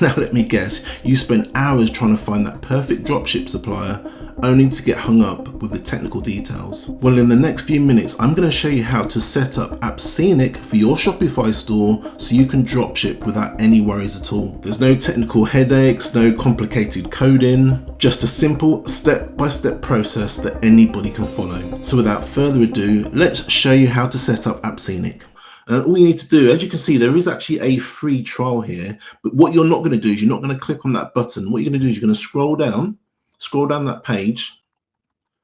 Now let me guess, you spent hours trying to find that perfect dropship supplier only to get hung up with the technical details. Well, in the next few minutes, I'm going to show you how to set up Appscenic for your Shopify store so you can dropship without any worries at all. There's no technical headaches, no complicated coding, just a simple step-by-step process that anybody can follow. So without further ado, let's show you how to set up Appscenic. And all you need to do, as you can see, there is actually a free trial here, but what you're not going to do is you're not going to click on that button. What you're going to do is you're going to scroll down that page.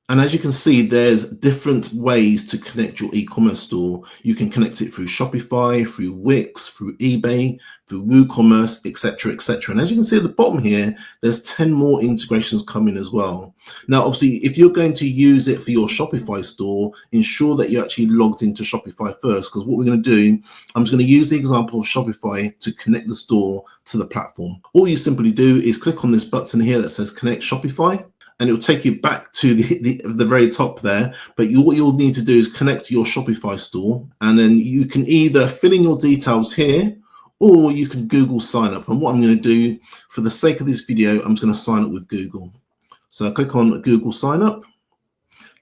And as you can see, there's different ways to connect your e-commerce store. You can connect it through Shopify, through Wix, through eBay, through WooCommerce, etc., etc. And as you can see at the bottom here, there's 10 more integrations coming as well. Now, obviously, if you're going to use it for your Shopify store, ensure that you're actually logged into Shopify first, because what we're going to do, I'm just going to use the example of Shopify to connect the store to the platform. All you simply do is click on this button here that says Connect Shopify, and it will take you back to the very top there. But what you'll need to do is connect your Shopify store, and then you can either fill in your details here, or you can Google sign up. And what I'm going to do for the sake of this video, I'm just going to sign up with Google. So I click on Google sign up,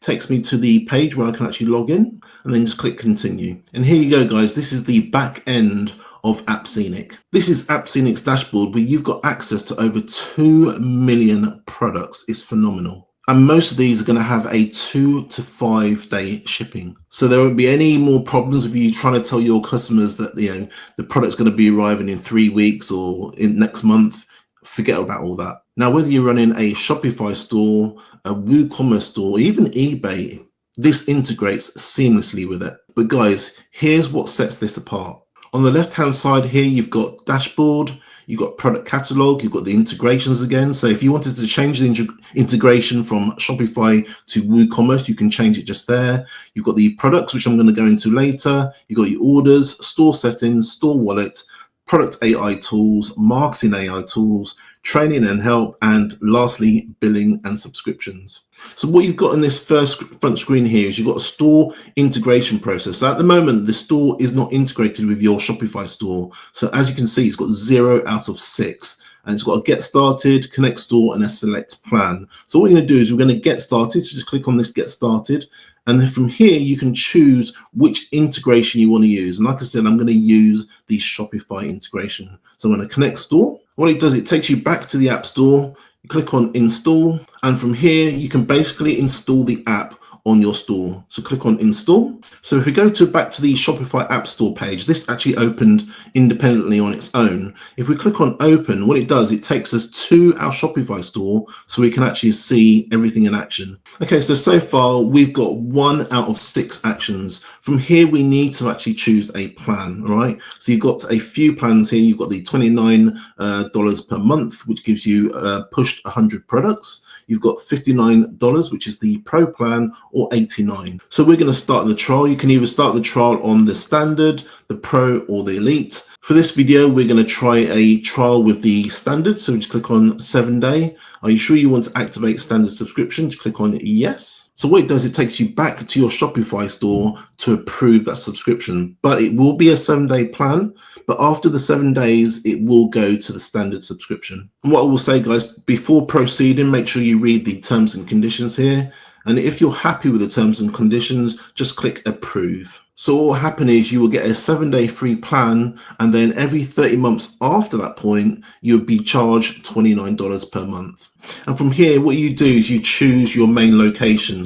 takes me to the page where I can actually log in, and then just click continue. And here you go, guys. This is the back end of Appscenic. This is Appscenic's dashboard where you've got access to over 2 million products. It's phenomenal. And most of these are going to have a 2 to 5 day shipping. So there won't be any more problems with you trying to tell your customers that the product's going to be arriving in 3 weeks or in next month. Forget about all that. Now, whether you're running a Shopify store, a WooCommerce store, or even eBay, this integrates seamlessly with it. But guys, here's what sets this apart. On the left-hand side here, you've got dashboard, you've got product catalog, you've got the integrations again. So if you wanted to change the integration from Shopify to WooCommerce, you can change it just there. You've got the products, which I'm going to go into later. You've got your orders, store settings, store wallet, product AI tools, marketing AI tools, training and help, and lastly, billing and subscriptions. So what you've got in this first front screen here is you've got a store integration process. So at the moment, the store is not integrated with your Shopify store. So as you can see, it's got 0 out of 6. And it's got a get started, connect store, and a select plan. So what we're going to do is we're going to get started. So just click on this get started. And then from here, you can choose which integration you want to use. And like I said, I'm going to use the Shopify integration. So I'm going to connect store. What it does, it takes you back to the App Store. You click on install. And from here, you can basically install the app on your store. So click on install. So if we go back to the Shopify App Store page, this actually opened independently on its own. If we click on open, what it does, it takes us to our Shopify store so we can actually see everything in action. Okay, so far we've got 1 out of 6 actions. From here, we need to actually choose a plan, all right? So you've got a few plans here. You've got the $29 per month, which gives you pushed 100 products. You've got $59, which is the pro plan, or $89. So we're going to start the trial. You can either start the trial on the standard, the pro, or the elite. For this video, we're going to try a trial with the standard. So just click on 7-day. Are you sure you want to activate standard subscription? Just click on yes. So what it does, it takes you back to your Shopify store to approve that subscription, but it will be a 7-day plan. But after the 7 days, it will go to the standard subscription. And what I will say, guys, before proceeding, make sure you read the terms and conditions here. And if you're happy with the terms and conditions, just click approve. So what will happen is you will get a 7-day free plan, and then every 30 months after that point, you'll be charged $29 per month. And from here, what you do is you choose your main location.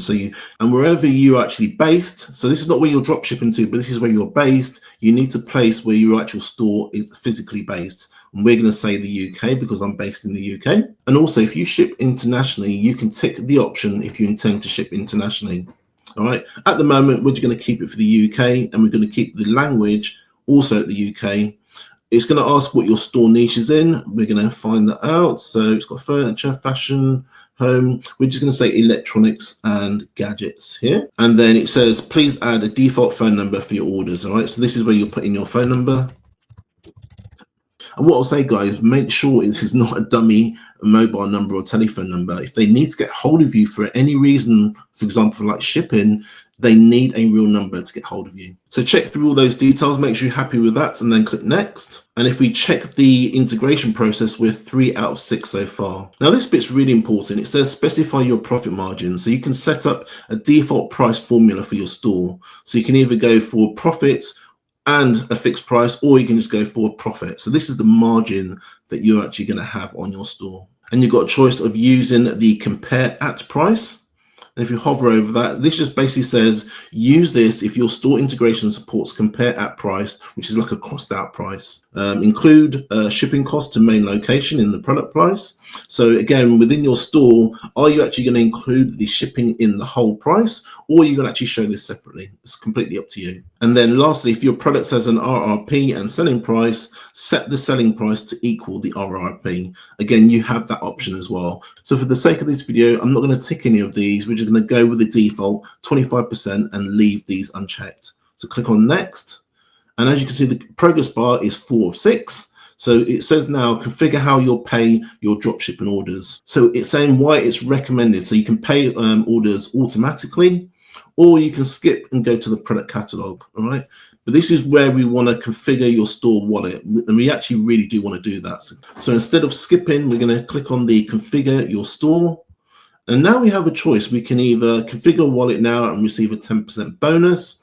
And wherever you're actually based, so this is not where you're drop shipping to, but this is where you're based, you need to place where your actual store is physically based. And we're going to say the UK because I'm based in the UK. And also, if you ship internationally, you can tick the option if you intend to ship internationally. All right. At the moment, we're just going to keep it for the UK, and we're going to keep the language also at the UK. It's going to ask what your store niche is in. We're going to find that out. So it's got furniture, fashion, home. We're just going to say electronics and gadgets here. And then it says, please add a default phone number for your orders. All right. So this is where you'll put in your phone number. And what I'll say, guys, make sure this is not a dummy mobile number or telephone number. If they need to get hold of you for any reason, for example, for like shipping, they need a real number to get hold of you. So check through all those details, make sure you're happy with that, and then click next. And if we check the integration process, we're 3 out of 6 so far. Now this bit's really important. It says specify your profit margin. So you can set up a default price formula for your store. So you can either go for profit and a fixed price, or you can just go for profit. So this is the margin that you're actually going to have on your store. And you've got a choice of using the compare at price. And if you hover over that, this just basically says use this if your store integration supports compare at price, which is like a crossed out price. Include shipping costs to main location in the product price. So again, within your store, are you actually going to include the shipping in the whole price, or are you going to actually show this separately? It's completely up to you. And then lastly, if your product has an RRP and selling price, set the selling price to equal the RRP. Again, you have that option as well. So for the sake of this video, I'm not going to tick any of these. We're just going to go with the default 25% and leave these unchecked. So click on next. And as you can see, the progress bar is 4 of 6. So it says now configure how you'll pay your dropshipping orders. So it's saying why it's recommended. So you can pay orders automatically, or you can skip and go to the product catalog. All right. But this is where we want to configure your store wallet. And we actually really do want to do that. So instead of skipping, we're going to click on the configure your store. And now we have a choice. We can either configure wallet now and receive a 10% bonus.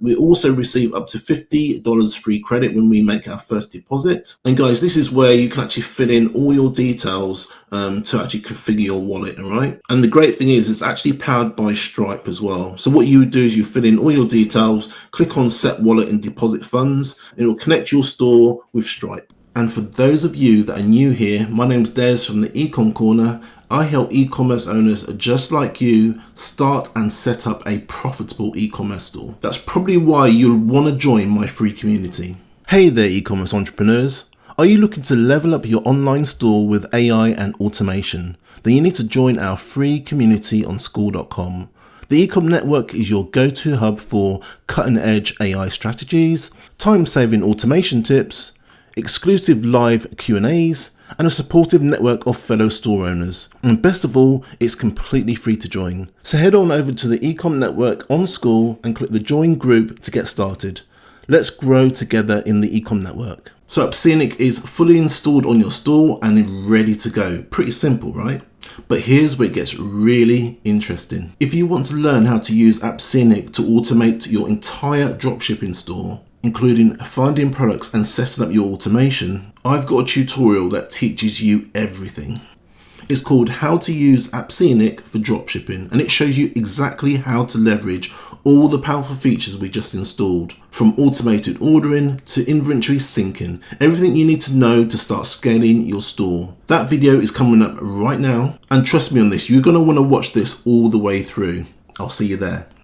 We also receive up to $50 free credit when we make our first deposit. And guys, this is where you can actually fill in all your details to actually configure your wallet, all right? And the great thing is it's actually powered by Stripe as well. So what you would do is you fill in all your details, click on set wallet and deposit funds, and it will connect your store with Stripe. And for those of you that are new here, my name's Des from the Ecom Corner. I help e-commerce owners just like you start and set up a profitable e-commerce store. That's probably why you'll want to join my free community. Hey there, e-commerce entrepreneurs. Are you looking to level up your online store with AI and automation? Then you need to join our free community on school.com. The Ecom Network is your go-to hub for cutting-edge AI strategies, time-saving automation tips, exclusive live Q&As, and a supportive network of fellow store owners. And best of all, it's completely free to join. So head on over to the Ecom Network on School and click the join group to get started. Let's grow together in the Ecom Network. So Appscenic is fully installed on your store and ready to go. Pretty simple, right? But here's where it gets really interesting. If you want to learn how to use Appscenic to automate your entire dropshipping store, including finding products and setting up your automation, I've got a tutorial that teaches you everything. It's called How to Use Appscenic for Dropshipping, and it shows you exactly how to leverage all the powerful features we just installed, from automated ordering to inventory syncing, everything you need to know to start scaling your store. That video is coming up right now, and trust me on this, you're going to want to watch this all the way through. I'll see you there.